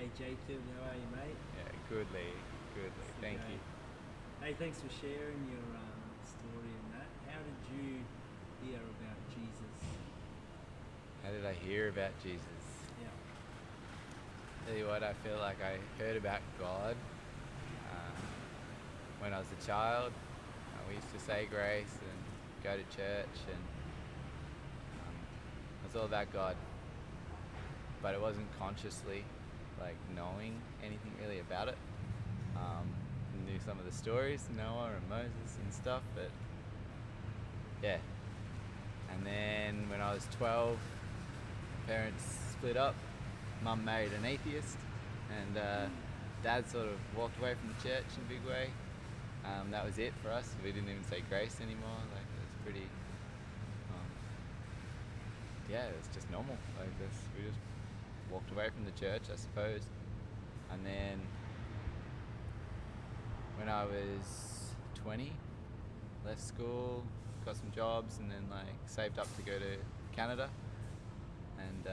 Hey Jacob, how are you, mate? Yeah, goodly. Thank Okay. you. Hey, thanks for sharing your story and that. How did you hear about Jesus? How did I hear about Jesus? Yeah. Tell you what, I feel like I heard about God uh, when I was a child. We used to say grace and go to church, and it was all about God. But it wasn't consciously like knowing anything really about it. Knew some of the stories, Noah and Moses and stuff, but yeah. And then when I was 12, parents split up. Mum married an atheist, and Dad sort of walked away from the church in a big way. That was it for us. We didn't even say grace anymore. Like it was pretty. Yeah, it was just normal. Like this, we just walked away from the church, I suppose. And then when I was 20, left school, got some jobs, and then like saved up to go to Canada. And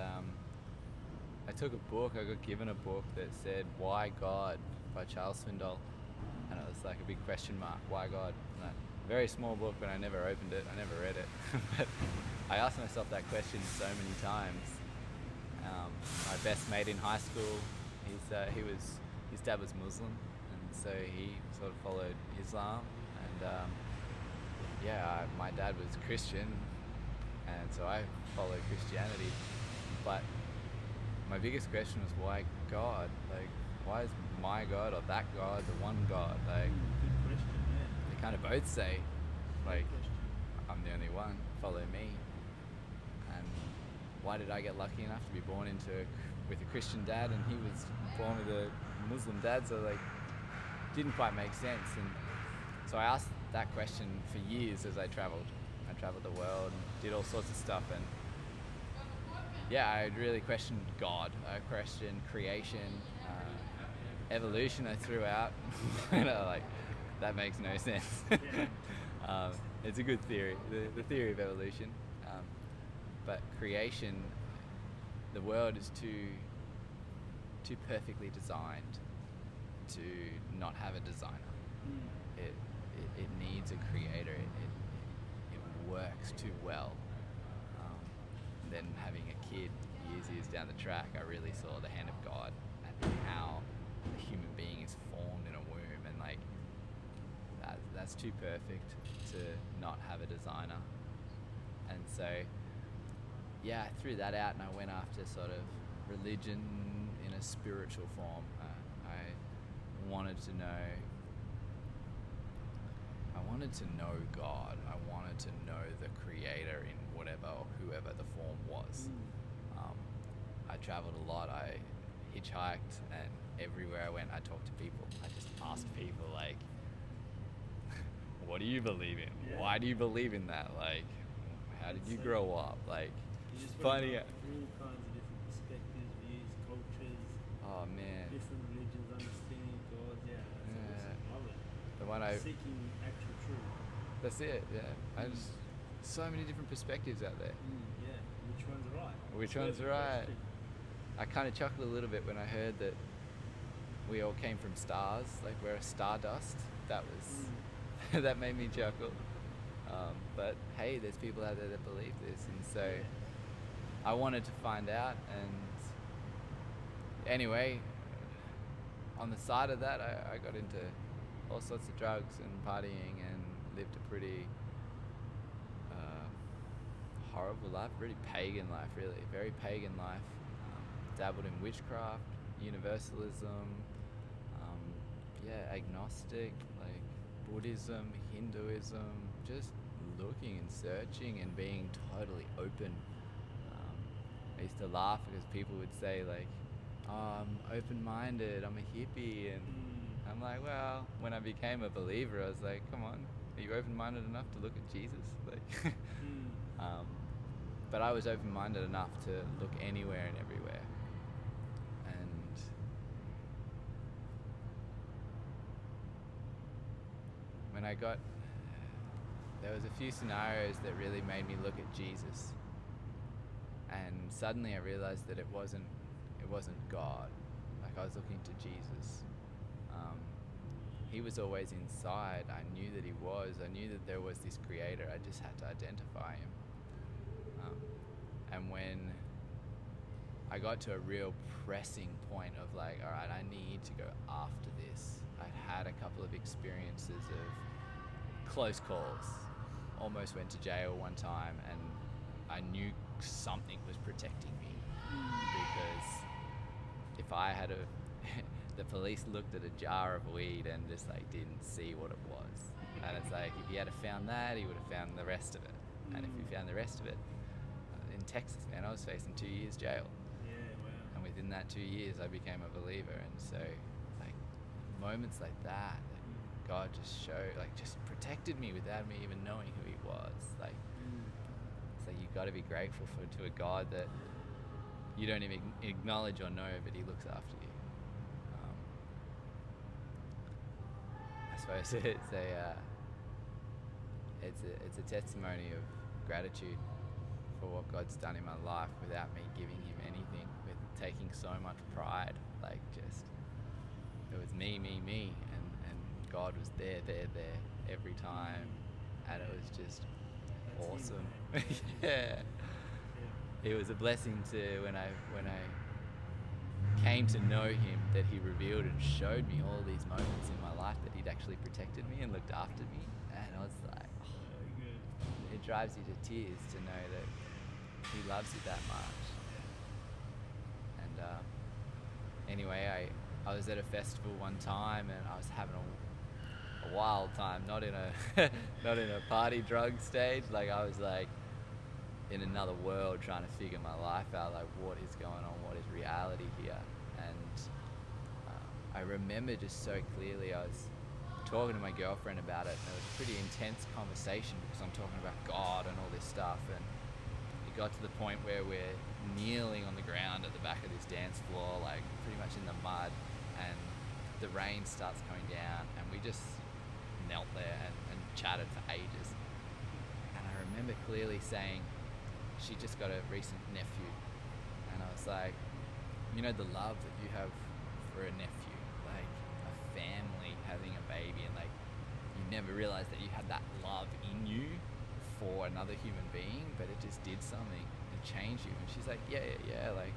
I took a book. I got given a book that said "Why God" by Charles Swindoll, and it was like a big question mark. Why God? And very small book, but I never opened it. I never read it. But I asked myself that question so many times. My best mate in high school, his dad was Muslim, and so he sort of followed Islam, and my dad was Christian, and so I followed Christianity. But my biggest question was why God? Like, why is my God or that God the one God? Like, Good question, yeah. they kind of both say, Great like, question. I'm the only one, follow me. And why did I get lucky enough to be born with a Christian dad, and he was born with a Muslim dad? So like, didn't quite make sense. And so I asked that question for years as I traveled. I traveled the world and did all sorts of stuff, and yeah, I really questioned God. I questioned creation, evolution. I threw out. Like that makes no sense. Yeah. It's a good theory, the theory of evolution, but creation, the world is too perfectly designed to not have a designer. It it needs a creator. It works too well. Then having a kid years down the track, I really saw the hand of God and how a human being is formed in a womb, and like that's too perfect to not have a designer. And so yeah, I threw that out and I went after sort of religion in a spiritual form. I wanted to know I wanted to know God. I wanted to know the creator in whatever or whoever the form was. Um, I traveled a lot. I hitchhiked, and everywhere I went, I talked to people. I just asked people, like, what do you believe in? Yeah. Why do you believe in that? Like, how did That's you so grow up? Like, You it's just went funny. after all kinds of different perspectives, views, cultures, Oh, man. different religions, understanding of God. Yeah, that's Yeah. awesome. Love it. The one I Seeking actual truth. That's it, yeah. I just so many different perspectives out there. Yeah. Which one's right? Which one's Perfect right? question. I kind of chuckled a little bit when I heard that we all came from stars, like we're a stardust. That was that made me chuckle. But hey, there's people out there that believe this, and so I wanted to find out. And anyway, on the side of that, I got into all sorts of drugs and partying and lived a pretty horrible life, really pagan life, really, very pagan life. Dabbled in witchcraft, universalism, agnostic, like Buddhism, Hinduism, just looking and searching and being totally open. I used to laugh because people would say like, "Oh, I'm open-minded, I'm a hippie," and I'm like, well, when I became a believer, I was like, come on, are you open-minded enough to look at Jesus? Like, but I was open-minded enough to look anywhere and everywhere. And when there was a few scenarios that really made me look at Jesus. And suddenly I realized that it wasn't God. Like I was looking to Jesus. He was always inside. I knew that he was. I knew that there was this creator. I just had to identify him. And when I got to a real pressing point of like, all right, I need to go after this. I'd had a couple of experiences of close calls. Almost went to jail one time, and I knew something was protecting me. Because if I had the police looked at a jar of weed and just like didn't see what it was. And it's like, if he had found that, he would have found the rest of it. And if he found the rest of it, in Texas, man, I was facing 2 years jail. Yeah, wow. And within that 2 years, I became a believer. And so, like, moments like that God just just protected me without me even knowing who he was. Like, it's like you've got to be grateful to a God that you don't even acknowledge or know, but he looks after you. I suppose it's a testimony of gratitude for what God's done in my life without me giving him anything, with taking so much pride. Like, just, it was me, and God was there every time, and it was just That's awesome. Him, Yeah. It was a blessing to when I came to know him, that he revealed and showed me all these moments in my life that he'd actually protected me and looked after me, and I was like, it drives you to tears to know that he loves you that much. And anyway, I was at a festival one time, and I was having a wild time, not in a not in a party drug stage. Like, I was like in another world trying to figure my life out, like what is going on, what is reality here. And I remember just so clearly, I was talking to my girlfriend about it, and it was a pretty intense conversation because I'm talking about God and all this stuff, and it got to the point where we're kneeling on the ground at the back of this dance floor, like pretty much in the mud, and the rain starts coming down, and we just knelt there and chatted for ages. And I remember clearly saying, she just got a recent nephew, and I was like, you know, the love that you have for a nephew, like a family having a baby, and like you never realized that you had that love in you for another human being, but it just did something and changed you. And she's like, yeah, like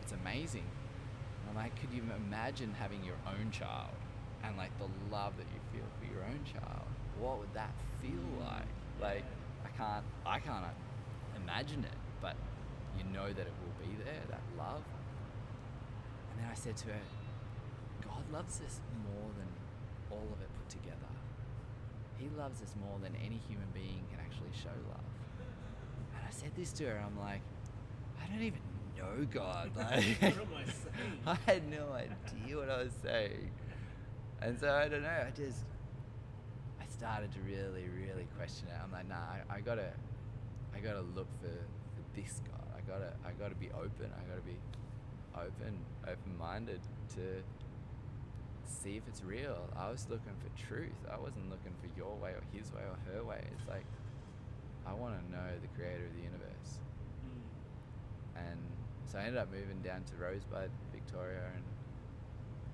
it's amazing. And I'm like, could you imagine having your own child and like the love that you feel for your own child? What would that feel like? Like, I can't imagine it, but you know that it will be there, that love. And then I said to her, God loves us more than all of it put together. He loves us more than any human being can actually show love. And I said this to her, I'm like, I don't even know God. Like, What am I saying? I had no idea what I was saying. And so I don't know, I started to really, really question it. I'm like, nah, I gotta look for this God. I gotta be open. I gotta be open-minded to see if it's real. I was looking for truth. I wasn't looking for your way or his way or her way. It's like, I want to know the creator of the universe. And so I ended up moving down to Rosebud, Victoria, and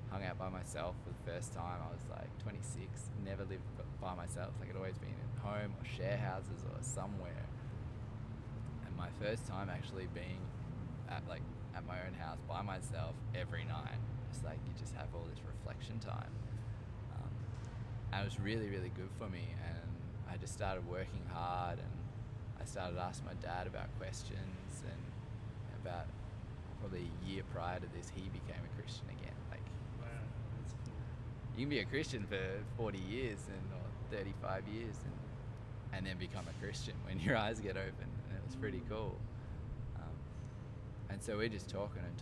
hung out by myself for the first time. I was like 26, never lived by myself. Like, I'd always been in home or share houses or somewhere. And my first time actually being at my own house by myself every night. It's like you just have all this reflection time. And it was really, really good for me. And I just started working hard, and I started asking my dad about questions, and about probably a year prior to this, he became a Christian again. Like, Wow, that's cool. you can be a Christian for 40 years or 35 years and then become a Christian when your eyes get open, and it was pretty cool. And so we're just talking, and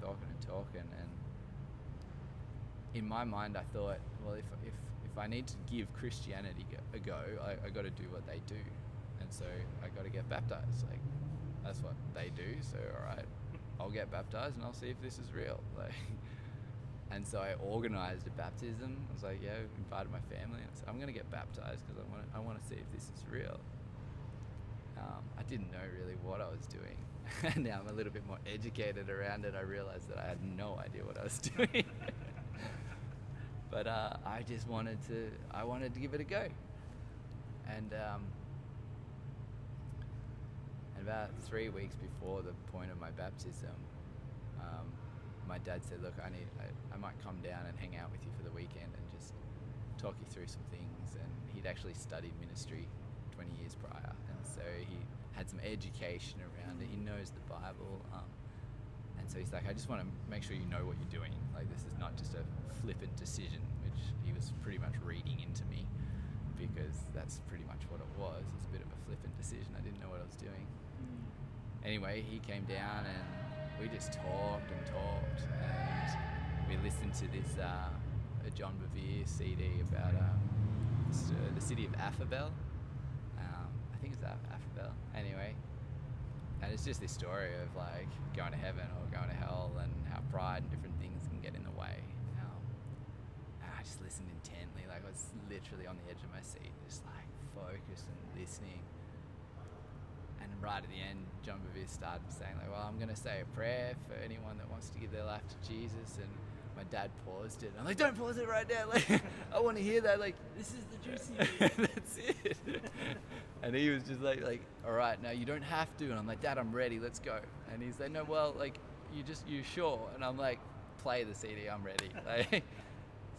in my mind I thought, well, if I need to give Christianity a go, I got to do what they do, and so I got to get baptized. Like, that's what they do, so alright, I'll get baptized and I'll see if this is real. Like, and so I organized a baptism. I was like, yeah, invited my family, and I said, I'm gonna get baptized because I want to see if this is real. I didn't know really what I was doing, And now I'm a little bit more educated around it. I realized that I had no idea what I was doing. But I wanted to give it a go. And about 3 weeks before the point of my baptism, my dad said, look, I might come down and hang out with you for the weekend and just talk you through some things. And he'd actually studied ministry 20 years prior, and so he had some education around it. He knows the Bible, and so he's like, I just want to make sure you know what you're doing. Like, this is not just a flippant decision, which he was pretty much reading into me, because that's pretty much what it was. It's a bit of a flippant decision. I didn't know what I was doing. Anyway, he came down and we just talked, and we listened to this a John Bevere CD about the city of Affabel. I think it's Affabel. Anyway, and it's just this story of like going to heaven or going to hell, and how pride and different things can get in the way. And I just listened intently, like I was literally on the edge of my seat, just like focused and listening. And right at the end, John Bevere started saying like, well, I'm going to say a prayer for anyone that wants to give their life to Jesus. And my dad paused it. I'm like, don't pause it right now. Like, I want to hear that. Like, this is the juicy bit. that's it. And he was just like, all right, now you don't have to. And I'm like, Dad, I'm ready. Let's go. And he's like, no, well, like, you sure? And I'm like, play the CD. I'm ready. Like,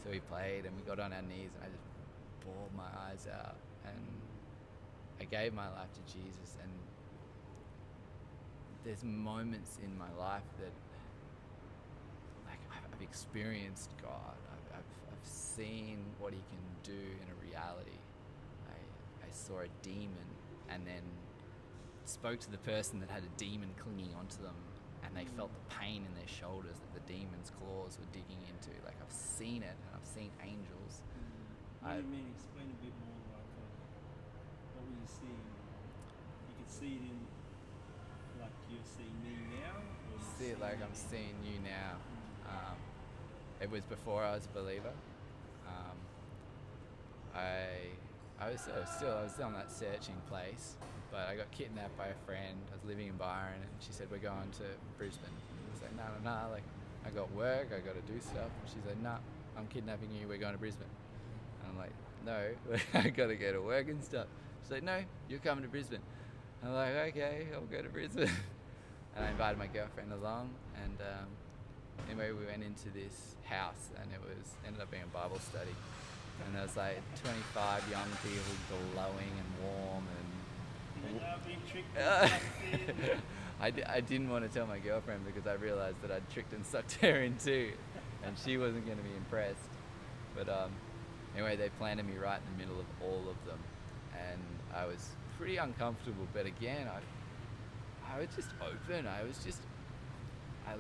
so he played, and we got on our knees, and I just bawled my eyes out, and I gave my life to Jesus. And there's moments in my life that, like, I've experienced God. I've seen what He can do in a reality. I saw a demon, and then spoke to the person that had a demon clinging onto them, and they felt the pain in their shoulders that the demon's claws were digging into. Like, I've seen it, and I've seen angels. What do you mean? Explain a bit more. Like, what were you seeing? You could see it in, like, you're seeing me now? Or you're See it like I'm seeing you now. It was before I was a believer. I was still in that searching place, but I got kidnapped by a friend. I was living in Byron, and she said, we're going to Brisbane. I was like, no, like, I got work, I got to do stuff. And she's like, nah, I'm kidnapping you, we're going to Brisbane. And I'm like, no, I got to go to work and stuff. She's like, no, you're coming to Brisbane. I'm like, okay, I'll go to Brisbane. And I invited my girlfriend along, and anyway, we went into this house, and ended up being a Bible study. And there was like 25 young people glowing and warm, and being tricked. I didn't want to tell my girlfriend, because I realized that I'd tricked and sucked her in too, and she wasn't going to be impressed. But anyway, they planted me right in the middle of all of them, and I was pretty uncomfortable. But again, I was just open. I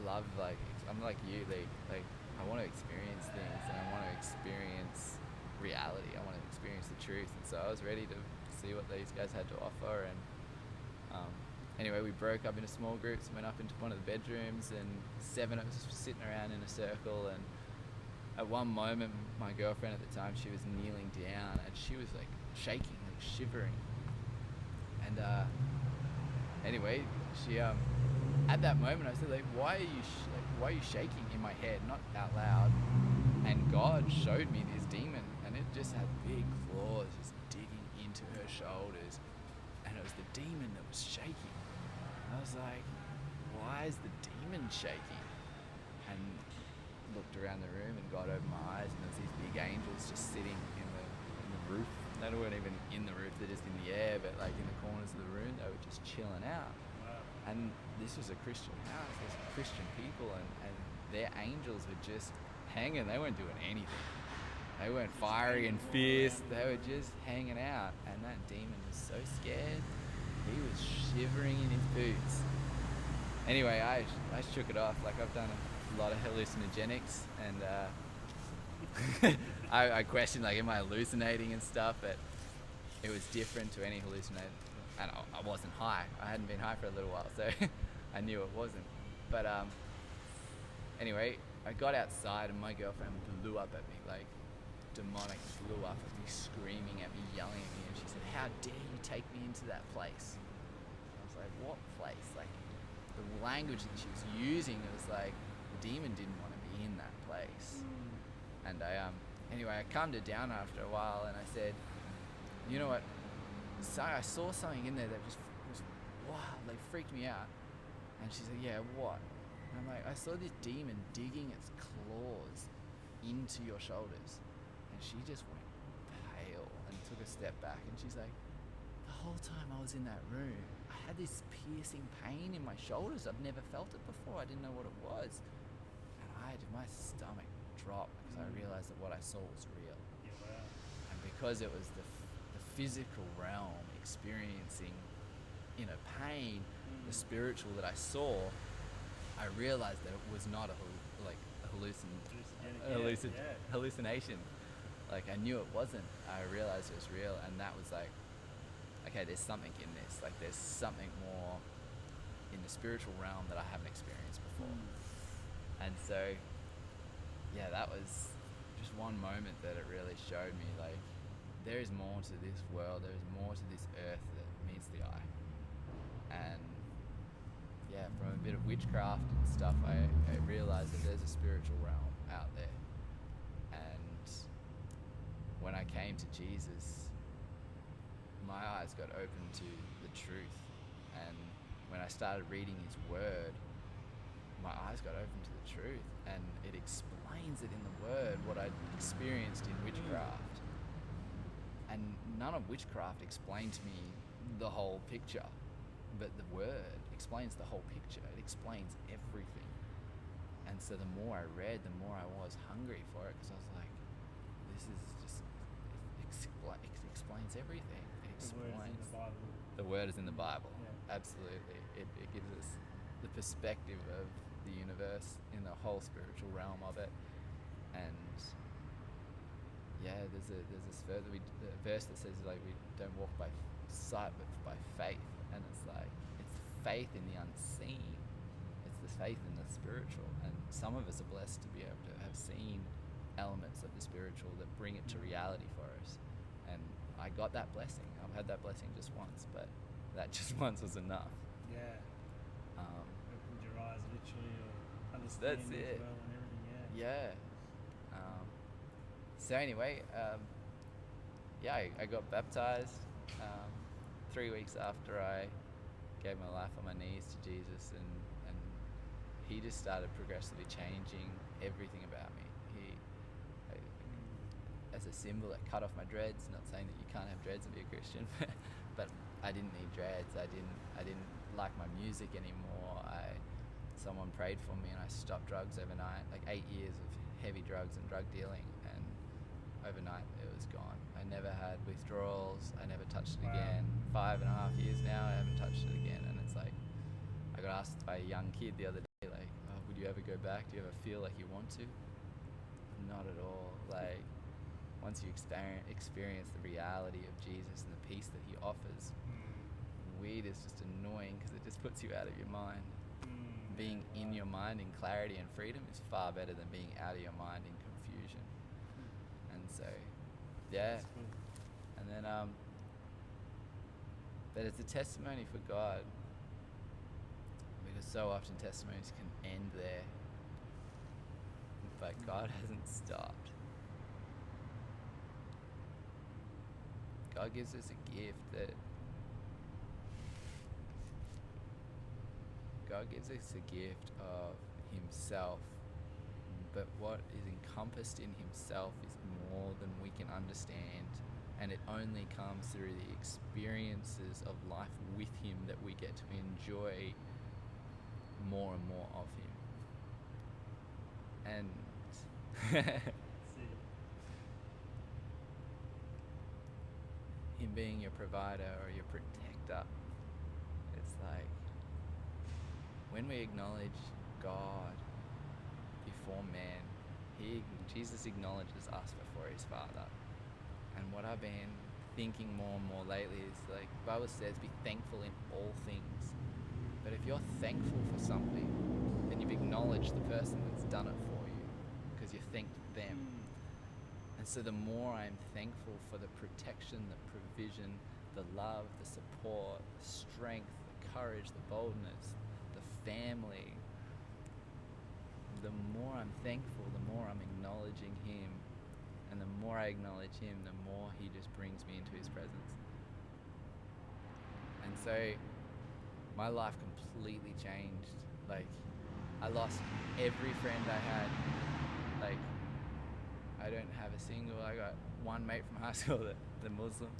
love, like, I'm like you, like I want to experience things, and I want to experience reality. I want to experience the truth. And so I was ready to see what these guys had to offer. And anyway, we broke up into small groups and went up into one of the bedrooms, and 7 of us were sitting around in a circle. And at one moment, my girlfriend at the time, she was kneeling down, and she was like shaking, like shivering. And anyway, she at that moment, I said, like, why are you shaking? In my head, not out loud. And God showed me this demon, and it just had big claws just digging into her shoulders, and it was the demon that was shaking. And I was like, why is the demon shaking? And looked around the room, and God opened my eyes, and there was these big angels just sitting in the roof. They weren't even in the roof, they're just in the air, but like in the corners of the room, they were just chilling out. Wow. And this was a Christian house, there's Christian people, and their angels were just hanging. They weren't doing anything. They weren't fiery and fierce. They were just hanging out. And that demon was so scared, he was shivering in his boots. Anyway, I shook it off. Like, I've done a lot of hallucinogenics, and I questioned, like, am I hallucinating and stuff? But it was different to any hallucination. And I wasn't high. I hadn't been high for a little while, so I knew it wasn't. But anyway, I got outside, and my girlfriend blew up at me, like demonic, blew up at me, screaming at me, yelling at me, and she said, how dare you take me into that place? I was like, what place? Like, the language that she was using, it was like the demon didn't want to be in that place. And anyway, I calmed her down after a while, and I said, you know what? So I saw something in there that was wow, like freaked me out. And she's like, yeah, what? And I'm like, I saw this demon digging its claws into your shoulders. And she just went pale and took a step back, and she's like, the whole time I was in that room, I had this piercing pain in my shoulders. I've never felt it before. I didn't know what it was. And my stomach dropped because I realized that what I saw was real. Yeah, wow. And because it was the physical realm experiencing inner pain, the spiritual that I saw, I realized that it was not a hallucination. Like, I knew it wasn't. I realized it was real, and that was like, okay, there's something in this. Like, there's something more in the spiritual realm that I haven't experienced before. And so, yeah, that was just one moment that it really showed me, like, there is more to this world, there is more to this earth that meets the eye. And yeah, from a bit of witchcraft and stuff, I realized that there's a spiritual realm out there. And when I came to Jesus, my eyes got open to the truth. And when I started reading his word, my eyes got open to the truth, and it explains it in the word, what I'd experienced in witchcraft. And none of witchcraft explained to me the whole picture, but the word explains the whole picture. It explains everything. And so the more I read, the more I was hungry for it, because I was like, this is just, it explains everything. It explains. The word is in the Bible. Yeah. Absolutely. It gives us the perspective of the universe in the whole spiritual realm of it. And yeah, there's a verse that says, like, we don't walk by sight but by faith. And it's like, it's faith in the unseen. It's the faith in the spiritual. And some of us are blessed to be able to have seen elements of the spiritual that bring it to reality for us. And I got that blessing. I've had that blessing just once, but that just once was enough. Yeah. Opened your eyes literally, or That's understanding it. as well and everything. Yeah. So anyway, I got baptized 3 weeks after I gave my life on my knees to Jesus, and he just started progressively changing everything about me. As a symbol, I cut off my dreads. Not saying that you can't have dreads and be a Christian, but I didn't need dreads. I didn't like my music anymore. Someone prayed for me, and I stopped drugs overnight. Like 8 years of heavy drugs and drug dealing, and overnight it was gone. I never had withdrawals. I never touched it again. 5.5 years now, I haven't touched it again. And it's like, I got asked by a young kid the other day, like, oh, would you ever go back? Do you ever feel like you want to? Not at all. Like, once you experience the reality of Jesus and the peace that he offers, weed is just annoying because it just puts you out of your mind. Being in your mind in clarity and freedom is far better than being out of your mind in confusion. And so, yeah. And then, but it's a testimony for God, because so often testimonies can end there, but God hasn't stopped. God gives us a gift that God gives us a gift of himself, but what is encompassed in himself is more than we can understand, and it only comes through the experiences of life with him that we get to enjoy more and more of him. And him being your provider or your protector, it's like, when we acknowledge God before man, Jesus acknowledges us before his Father. And what I've been thinking more and more lately is, like, the Bible says, be thankful in all things. But if you're thankful for something, then you've acknowledged the person that's done it for you, because you thanked them. And so the more I'm thankful for the protection, the provision, the love, the support, the strength, the courage, the boldness, the family, the more I'm thankful, the more I'm acknowledging him. And the more I acknowledge him, the more he just brings me into his presence. And so my life completely changed. Like, I lost every friend I had. Like, I don't have a single. I got one mate from high school, the Muslim.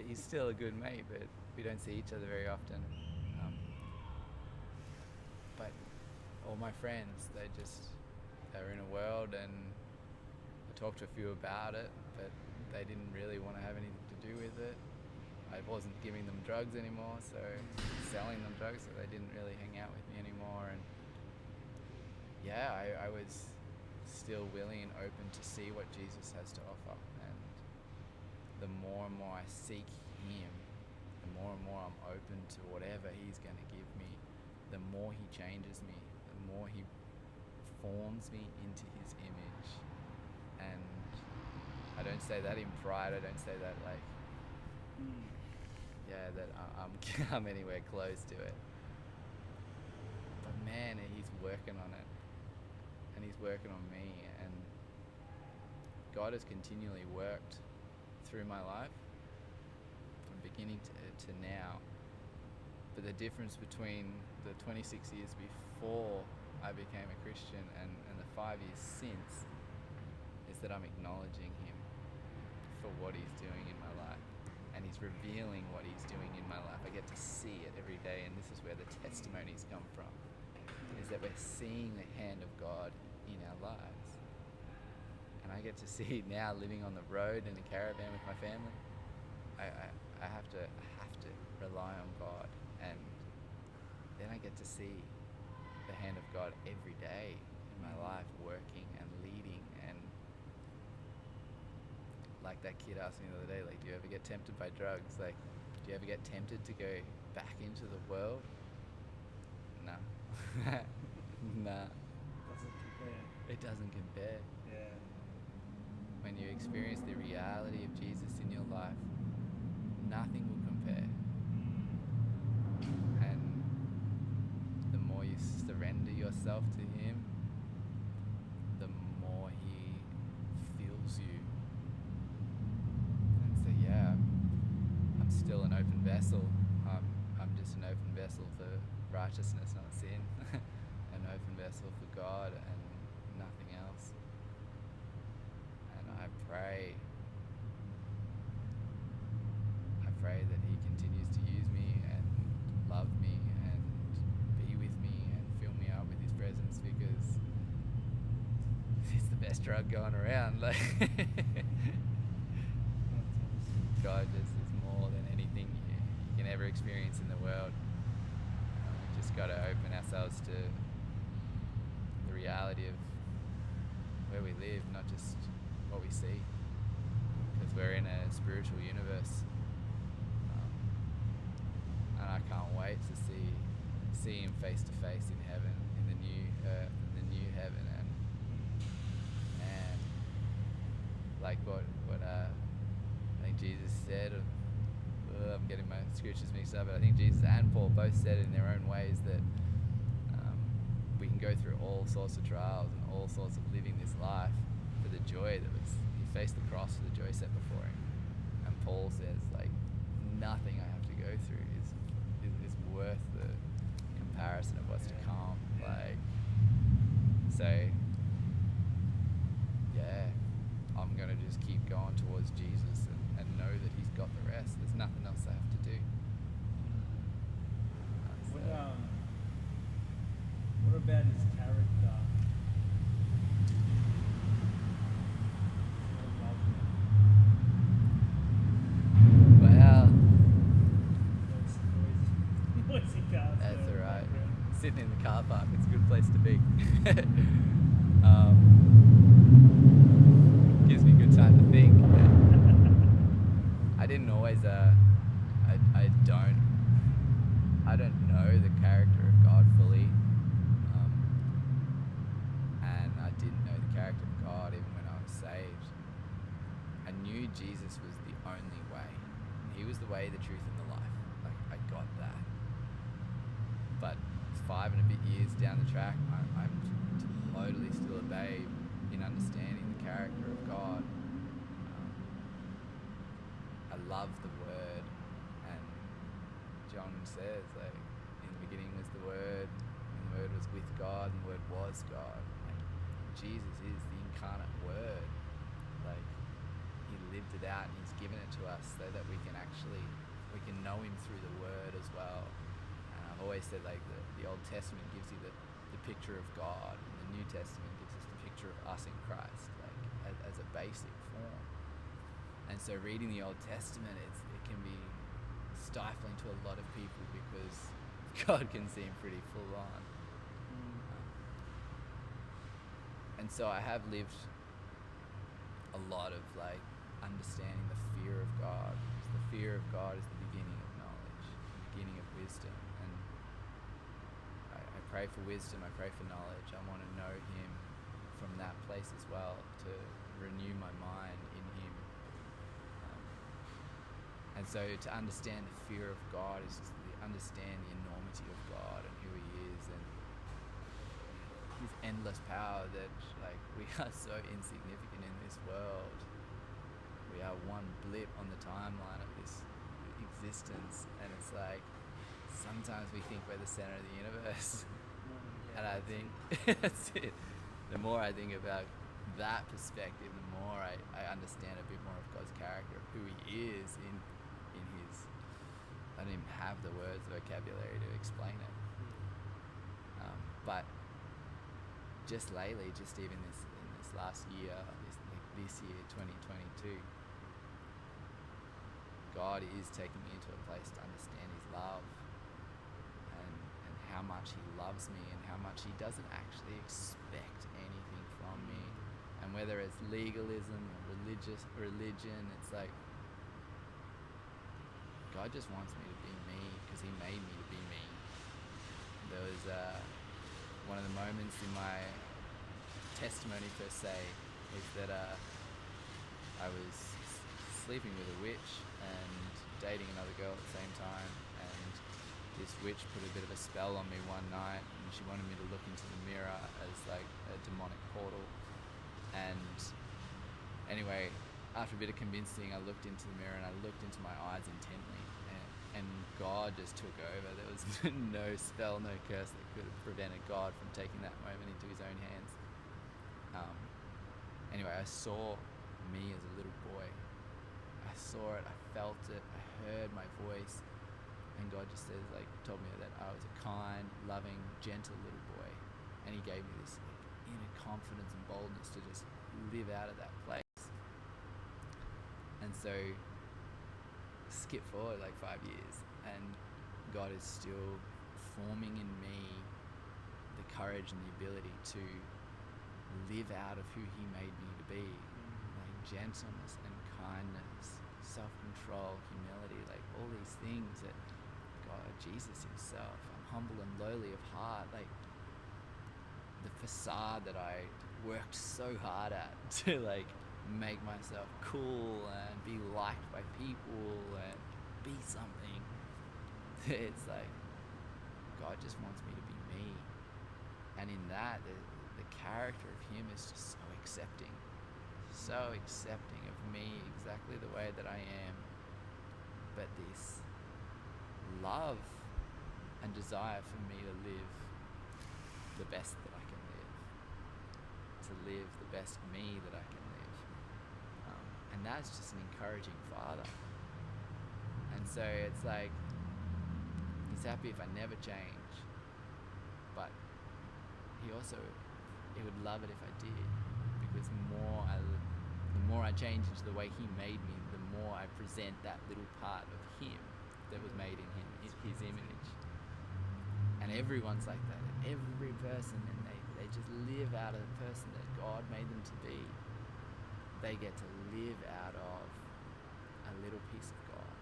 He's still a good mate, but we don't see each other very often. But all my friends, they're in a world, and I talked to a few about it, but they didn't really want to have anything to do with it. I wasn't giving them drugs anymore, so selling them drugs, so they didn't really hang out with me anymore. And yeah, I was still willing and open to see what Jesus has to offer. And the more and more I seek him, the more and more I'm open to whatever he's going to give me, the more he changes me, the more he forms me into his image. And I don't say that in pride, I don't say that like, that I'm anywhere close to it. But man, he's working on it. And he's working on me. And God has continually worked through my life from beginning to now. But the difference between the 26 years before I became a Christian and the 5 years since is that I'm acknowledging him for what he's doing in my life. And he's revealing what he's doing in my life. I get to see it every day, and this is where the testimonies come from, is that we're seeing the hand of God in our lives. And I get to see now, living on the road in a caravan with my family, I have to rely on God, and then I get to see the hand of God every day in my life, working and leading. And like that kid asked me the other day, like, do you ever get tempted by drugs? Like, do you ever get tempted to go back into the world? No. Nah. Doesn't compare. It doesn't compare. Yeah. When you experience the reality of Jesus in your life, nothing will compare. And the more you surrender yourself to him, the more he fills you. And so yeah, I'm still an open vessel. I'm just an open vessel for righteousness, not sin. An open vessel for God and nothing else. And I pray that he continues to use me and love me and be with me and fill me up with his presence, because it's the best drug going around. Like, God just is more than anything you can ever experience in the world. We just got to open ourselves to the reality of where we live, not just what we see, because we're in a spiritual universe. And I can't wait to see him face to face in heaven, in the new earth, in the new heaven. And man, like what I think Jesus said, I'm getting my scriptures mixed up, but I think Jesus and Paul both said it in their own ways, that we can go through all sorts of trials and all sorts of living this life for the joy he faced the cross for the joy set before him. And Paul says, like, nothing I have to go through is worth the comparison of what's to come. Like, so yeah, I'm gonna just keep going towards Jesus and know that he's got the rest. There's nothing else I have to do. What about his character? Well, Noisy cars. that's alright. Sitting in the car park, it's a good place to be. Gives me good time to think. I didn't always, I don't know the character of God fully. And I didn't know the character of God even when I was saved. I knew Jesus was the only way. He was the way, the truth, and the life. Like, I got that. But 5 and a bit years down the track, I'm totally still a babe in understanding the character of God. I love the Word, and John says, like, in the beginning was the Word, and the Word was with God, and the Word was God. Like, Jesus is the incarnate Word. Like, he lived it out and he's given it to us so that we can know him through the Word as well. And I've always said, like, the Old Testament gives you the picture of God, and the New Testament gives us the picture of us in Christ, like as a basic form. And so reading the Old Testament, it can be stifling to a lot of people because God can seem pretty full on. And so I have lived a lot of, like, understanding the fear of God. The fear of God is the beginning of knowledge, the beginning of wisdom. And I pray for wisdom, I pray for knowledge. I want to know him from that place as well, to renew my mind in him. And so to understand the fear of God is just to understand the enormity of God and who he is, and his endless power, that, like, we are so insignificant in this world. We are one blip on the timeline of this existence, and it's like sometimes we think we're the center of the universe. And I think that's it. The more I think about that perspective, the more I understand a bit more of God's character, of who he is in his, I don't even have the words, the vocabulary to explain it. But just lately, just even in this last year, this year, 2022, God is taking me into a place to understand his love, and how much he loves me, and how much he doesn't actually expect anything from me. And whether it's legalism or religion, it's like God just wants me to be me because he made me to be me. There was one of the moments in my testimony, per se, is that I was sleeping with a witch and dating another girl at the same time, and this witch put a bit of a spell on me one night, and she wanted me to look into the mirror as like a demonic portal. And anyway, after a bit of convincing, I looked into the mirror and I looked into my eyes intently, and God just took over. There was no spell, no curse that could have prevented God from taking that moment into his own hands. Anyway, I saw me as a little boy. I saw it, I felt it, I heard my voice, and God just says, like, told me that I was a kind, loving, gentle little boy, and he gave me this, like, inner confidence and boldness to just live out of that place. And so skip forward like 5 years, and God is still forming in me the courage and the ability to live out of who he made me to be, like gentleness and kindness, self-control, humility, like all these things that God, Jesus himself, I'm humble and lowly of heart, like the facade that I worked so hard at to, like, make myself cool and be liked by people and be something. It's like God just wants me to be me, and in that the character of him is just so accepting of me exactly the way that I am, but this love and desire for me to live the best that I can live, to live the best me that I can live. And that's just an encouraging father. And so it's like he's happy if I never change, but he would love it if I did, because the more I change into the way he made me, the more I present that little part of him that was made in him, his image. And everyone's like that. Every person, and they just live out of the person that God made them to be. They get to live out of a little piece of God.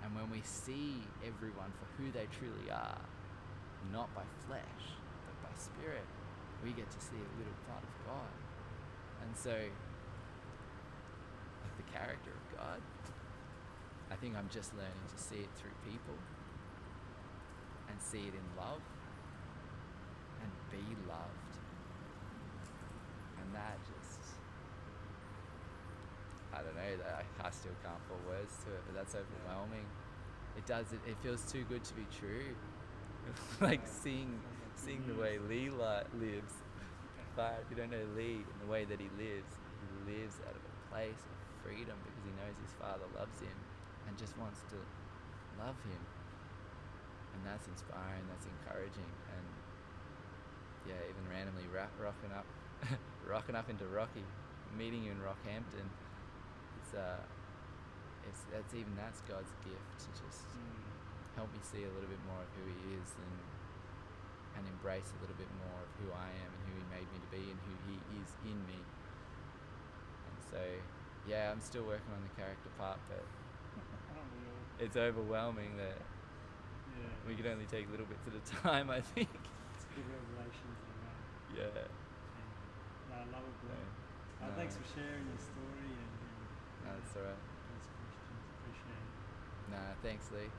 And when we see everyone for who they truly are, not by flesh, but by spirit, we get to see a little part of God. And so, like the character of God, I think I'm just learning to see it through people and see it in love be loved. And that just, I don't know, I still can't put words to it, but that's overwhelming. It does, it feels too good to be true. Like seeing the way Lee lives. But if you don't know Lee and the way that he lives out of a place of freedom because he knows his father loves him and just wants to love him. And that's inspiring, that's encouraging, and yeah, even randomly rocking up rocking up into Rocky, meeting you in Rockhampton, that's God's gift to just help me see a little bit more of who he is and embrace a little bit more of who I am and who he made me to be and who he is in me. And so yeah, I'm still working on the character part, but it's overwhelming that we can only take little bits at a time, I think. It's a good revelation to the way. Yeah. No, I love it, bro. No. Thanks for sharing your story and No, that's alright. those questions. Appreciate it. Nah, thanks, Lee.